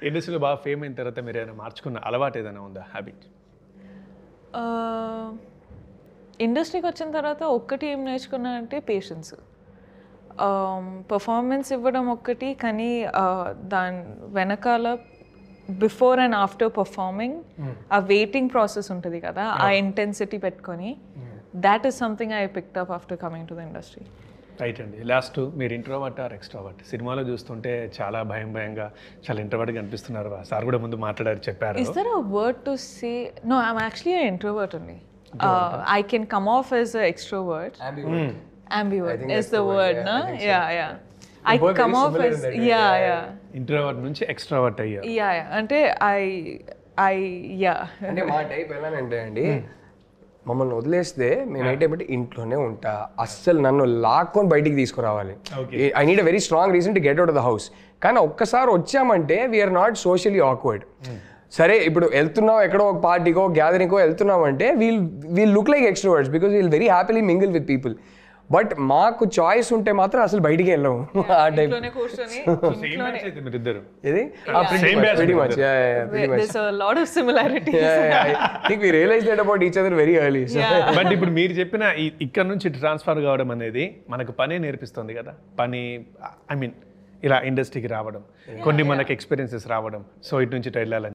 ఇండస్ట్రీలో బాగా ఫేమ్ అయిన తర్వాత మీరు ఏమైనా మార్చుకున్న అలవాటు ఏదైనా ఉందా, హ్యాబిట్? ఇండస్ట్రీకి వచ్చిన తర్వాత ఒక్కటి ఏం నేర్చుకున్నా అంటే పేషెన్స్. పర్ఫార్మెన్స్ ఇవ్వడం ఒక్కటి, కానీ దాని వెనకాల బిఫోర్ అండ్ ఆఫ్టర్ పర్ఫార్మింగ్ ఆ వెయిటింగ్ ప్రాసెస్ ఉంటుంది కదా, ఆ ఇంటెన్సిటీ పెట్టుకొని, that is something I picked up after coming to the industry. Right అండి. లాస్ట్ మీరు ఇంట్రోవర్ట్ ఆర్ ఎక్స్ట్రోవర్ట్? సినిమాలో చూస్తుంటే చాలా భయంగా చాలా ఇంట్రోవర్ట్గా అనిపిస్తున్నారు. సార్ కూడా ముందు మాట్లాడారు, చెప్పారు. Is there a word to say? No, I'm actually an introvert only. I can come off as an extrovert. Ambivert is the word, no? Yeah. I come off as introvert నుంచి extrovert అయ్యారు. Yeah. అంటే అంటే మా type ఎలా అంటే అండి, మమ్మల్ని వదిలేస్తే మేము ఏంటి బట్టి ఇంట్లోనే ఉంటా, అస్సలు నన్ను లాక్కొని బయటికి తీసుకురావాలి. I need a very strong reason to get out of the house. కానీ ఒక్కసారి వచ్చామంటే వీఆర్ నాట్ సోషల్లీ ఆక్వర్డ్. సరే ఇప్పుడు వెళ్తున్నాం ఎక్కడో ఒక పార్టీకో గ్యాదరింగ్కో వెళ్తున్నాం అంటే we'll look like extroverts because we'll very happily mingle with people. But మాకు చాయిస్ ఉంటే మాత్రం అసలు బయటికి వెళ్ళాము. ఆ టైప్ ఇది pretty much. There's a lot of similarities. I think we realized that about each other very early. But ఇప్పుడు మీరు చెప్పిన ఇక్కడ నుంచి ట్రాన్స్ఫర్ కావడం అనేది మనకు పనే నేర్పిస్తుంది కదా. పని ఐ మీన్ ఇలా ఇండస్ట్రీకి రావడం, కొన్ని మనకి ఎక్స్పీరియన్సెస్ రావడం, సో ఇటు నుంచి వెళ్ళాలని